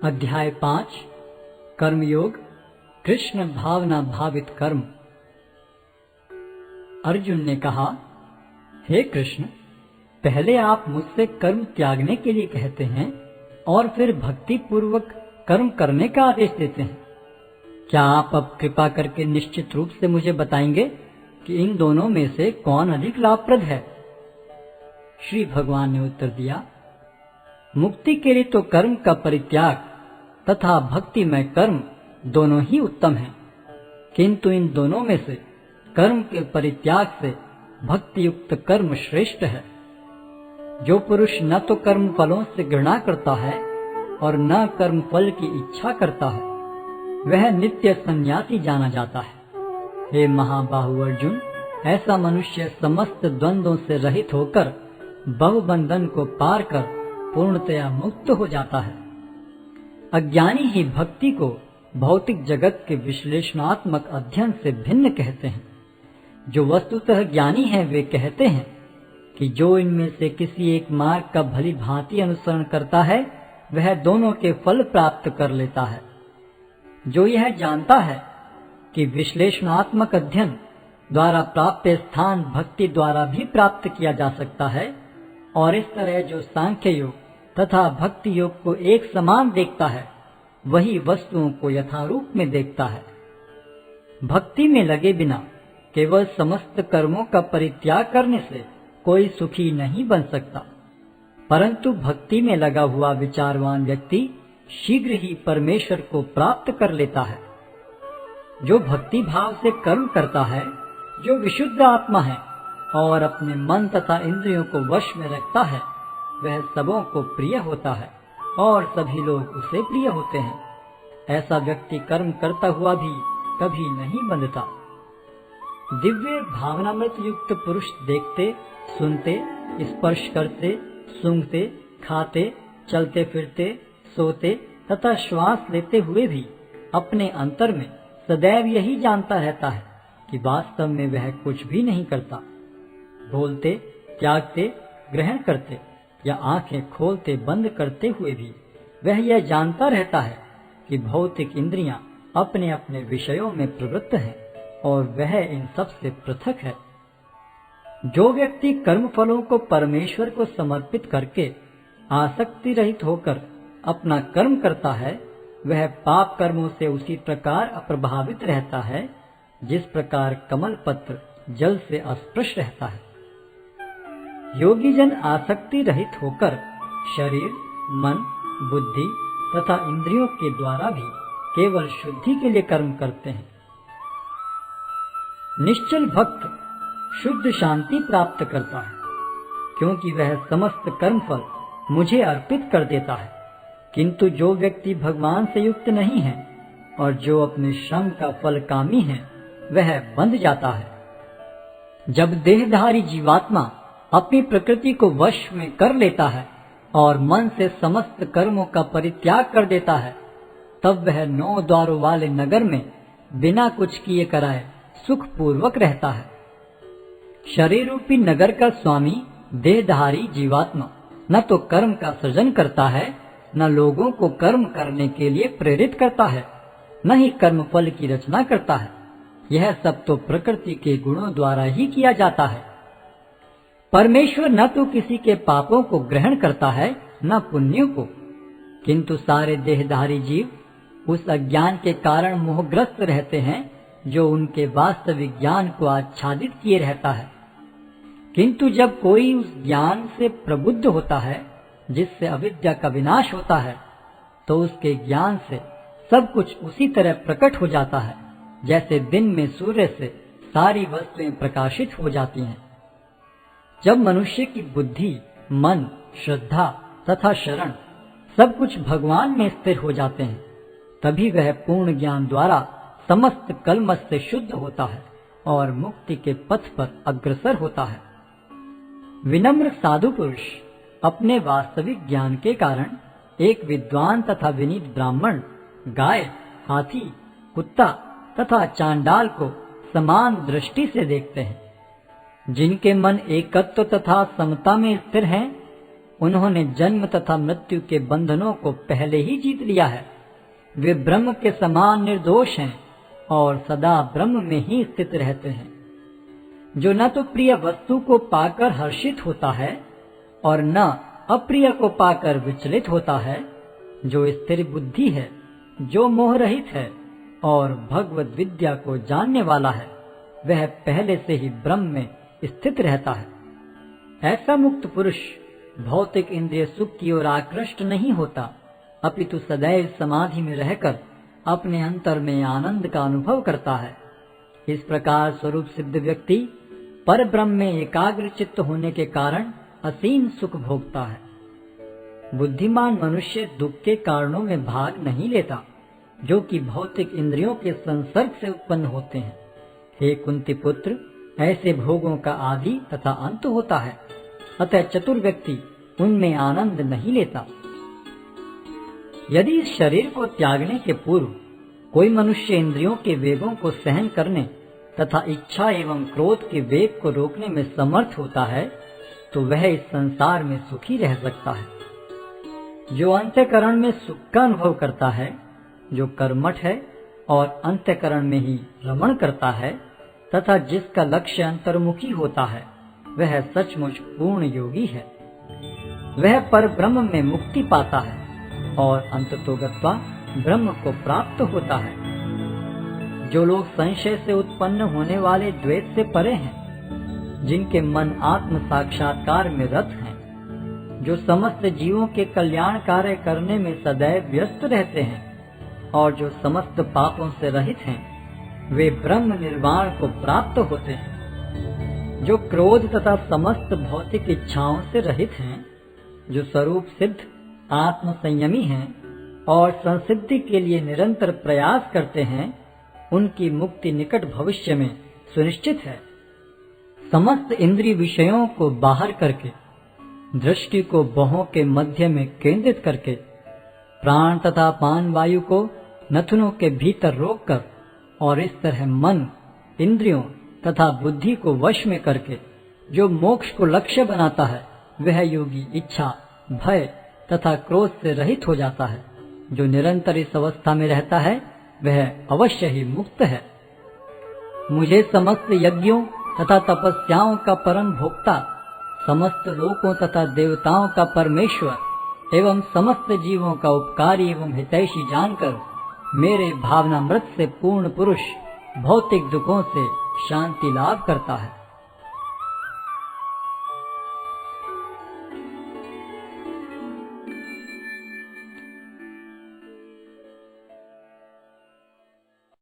अध्याय 5 कर्मयोग कृष्ण भावना भावित कर्म। अर्जुन ने कहा, हे कृष्ण, पहले आप मुझसे कर्म त्यागने के लिए कहते हैं और फिर भक्ति पूर्वक कर्म करने का आदेश देते हैं। क्या आप अब कृपा करके निश्चित रूप से मुझे बताएंगे कि इन दोनों में से कौन अधिक लाभप्रद है? श्री भगवान ने उत्तर दिया, मुक्ति के लिए तो कर्म का परित्याग तथा भक्ति में कर्म दोनों ही उत्तम हैं, किंतु इन दोनों में से कर्म के परित्याग से भक्ति युक्त कर्म श्रेष्ठ है। जो पुरुष न तो कर्म फलों से घृणा करता है और न कर्म फल की इच्छा करता है, वह नित्य सन्यासी जाना जाता है। हे महाबाहु अर्जुन, ऐसा मनुष्य समस्त द्वंद्वों से रहित होकर भवबंधन को पार कर पूर्णतया मुक्त हो जाता है। अज्ञानी ही भक्ति को भौतिक जगत के विश्लेषणात्मक अध्ययन से भिन्न कहते हैं। जो वस्तुतः ज्ञानी हैं वे कहते हैं कि जो इनमें से किसी एक मार्ग का भली भांति अनुसरण करता है वह दोनों के फल प्राप्त कर लेता है। जो यह जानता है कि विश्लेषणात्मक अध्ययन द्वारा प्राप्त स्थान भक्ति द्वारा भी प्राप्त किया जा सकता है, और इस तरह जो सांख्य योग तथा भक्ति योग को एक समान देखता है वही वस्तुओं को यथारूप में देखता है। भक्ति में लगे बिना केवल समस्त कर्मों का परित्याग करने से कोई सुखी नहीं बन सकता, परंतु भक्ति में लगा हुआ विचारवान व्यक्ति शीघ्र ही परमेश्वर को प्राप्त कर लेता है। जो भक्ति भाव से कर्म करता है, जो विशुद्ध आत्मा है और अपने मन तथा इंद्रियों को वश में रखता है, वह सबों को प्रिय होता है और सभी लोग उसे प्रिय होते हैं। ऐसा व्यक्ति कर्म करता हुआ भी कभी नहीं बंधता। दिव्य भावनामृत युक्त पुरुष देखते, सुनते, स्पर्श करते, सूंघते, खाते, चलते फिरते, सोते तथा श्वास लेते हुए भी अपने अंतर में सदैव यही जानता रहता है कि वास्तव में वह कुछ भी नहीं करता। बोलते, त्यागते, ग्रहण करते या आंखें खोलते बंद करते हुए भी वह यह जानता रहता है कि भौतिक इंद्रियां अपने अपने विषयों में प्रवृत्त हैं और वह इन सब से पृथक है। जो व्यक्ति कर्म फलों को परमेश्वर को समर्पित करके आसक्ति रहित होकर अपना कर्म करता है, वह पाप कर्मों से उसी प्रकार अप्रभावित रहता है जिस प्रकार कमल पत्र जल से अस्पृश रहता है। योगी जन आसक्ति रहित होकर शरीर, मन, बुद्धि तथा इंद्रियों के द्वारा भी केवल शुद्धि के लिए कर्म करते हैं। निश्चल भक्त शुद्ध शांति प्राप्त करता है, क्योंकि वह समस्त कर्म फल मुझे अर्पित कर देता है। किंतु जो व्यक्ति भगवान से युक्त नहीं है और जो अपने श्रम का फल कामी है, वह बंध जाता है। जब देहधारी जीवात्मा अपनी प्रकृति को वश में कर लेता है और मन से समस्त कर्मों का परित्याग कर देता है, तब वह 9 द्वारों वाले नगर में बिना कुछ किए कराए सुख पूर्वक रहता है। शरीर रूपी नगर का स्वामी देहधारी जीवात्मा न तो कर्म का सृजन करता है, न लोगों को कर्म करने के लिए प्रेरित करता है, न ही कर्म फल की रचना करता है। यह सब तो प्रकृति के गुणों द्वारा ही किया जाता है। परमेश्वर न तो किसी के पापों को ग्रहण करता है न पुण्यों को, किंतु सारे देहधारी जीव उस अज्ञान के कारण मोहग्रस्त रहते हैं जो उनके वास्तविक ज्ञान को आच्छादित किए रहता है। किंतु जब कोई उस ज्ञान से प्रबुद्ध होता है जिससे अविद्या का विनाश होता है, तो उसके ज्ञान से सब कुछ उसी तरह प्रकट हो जाता है जैसे दिन में सूर्य से सारी वस्तुएं प्रकाशित हो जाती हैं। जब मनुष्य की बुद्धि, मन, श्रद्धा तथा शरण सब कुछ भगवान में स्थिर हो जाते हैं, तभी वह पूर्ण ज्ञान द्वारा समस्त कलमश से शुद्ध होता है और मुक्ति के पथ पर अग्रसर होता है। विनम्र साधु पुरुष अपने वास्तविक ज्ञान के कारण एक विद्वान तथा विनीत ब्राह्मण, गाय, हाथी, कुत्ता तथा चांडाल को समान दृष्टि से देखते हैं। जिनके मन एकत्व तथा समता में स्थिर हैं, उन्होंने जन्म तथा मृत्यु के बंधनों को पहले ही जीत लिया है। वे ब्रह्म के समान निर्दोष हैं और सदा ब्रह्म में ही स्थित रहते हैं। जो न तो प्रिय वस्तु को पाकर हर्षित होता है और न अप्रिय को पाकर विचलित होता है, जो स्थिर बुद्धि है, जो मोह रहित है और भगवत विद्या को जानने वाला है, वह पहले से ही ब्रह्म में स्थित रहता है। ऐसा मुक्त पुरुष भौतिक इंद्रिय सुख की ओर आकृष्ट नहीं होता, अपितु सदैव समाधि में रहकर अपने अंतर में आनंद का अनुभव करता है। इस प्रकार स्वरूप सिद्ध व्यक्ति पर ब्रह्म में एकाग्र चित्त होने के कारण असीम सुख भोगता है। बुद्धिमान मनुष्य दुख के कारणों में भाग नहीं लेता, जो कि भौतिक इंद्रियों के संसर्ग से उत्पन्न होते हैं। हे कुंती पुत्र, ऐसे भोगों का आदि तथा अंत होता है, अतः चतुर व्यक्ति उनमें आनंद नहीं लेता। यदि इस शरीर को त्यागने के पूर्व कोई मनुष्य इंद्रियों के वेगों को सहन करने तथा इच्छा एवं क्रोध के वेग को रोकने में समर्थ होता है, तो वह इस संसार में सुखी रह सकता है। जो अंतःकरण में सुख का अनुभव करता है, जो कर्मठ है और अंतःकरण में ही रमण करता है तथा जिसका लक्ष्य अंतर्मुखी होता है, वह सचमुच पूर्ण योगी है। वह पर ब्रह्म में मुक्ति पाता है और अंततोगत्वा ब्रह्म को प्राप्त होता है। जो लोग संशय से उत्पन्न होने वाले द्वेष से परे हैं, जिनके मन आत्म साक्षात्कार में रत हैं, जो समस्त जीवों के कल्याण कार्य करने में सदैव व्यस्त रहते हैं और जो समस्त पापों से रहित हैं, वे ब्रह्म निर्वाण को प्राप्त होते हैं। जो क्रोध तथा समस्त भौतिक इच्छाओं से रहित हैं, जो स्वरूप सिद्ध आत्म संयमी हैं और संसिद्धि के लिए निरंतर प्रयास करते हैं, उनकी मुक्ति निकट भविष्य में सुनिश्चित है। समस्त इंद्रिय विषयों को बाहर करके, दृष्टि को भौहों के मध्य में केंद्रित करके, प्राण तथा पान वायु को नथुनों के भीतर रोककर और इस तरह मन, इंद्रियों तथा बुद्धि को वश में करके जो मोक्ष को लक्ष्य बनाता है, वह योगी इच्छा, भय तथा क्रोध से रहित हो जाता है। जो निरंतर इस अवस्था में रहता है, वह अवश्य ही मुक्त है। मुझे समस्त यज्ञों तथा तपस्याओं का परम भोक्ता, समस्त लोकों तथा देवताओं का परमेश्वर एवं समस्त जीवों का उपकारी एवं हितैषी जानकर मेरे भावनामृत से पूर्ण पुरुष भौतिक दुखों से शांति लाभ करता है।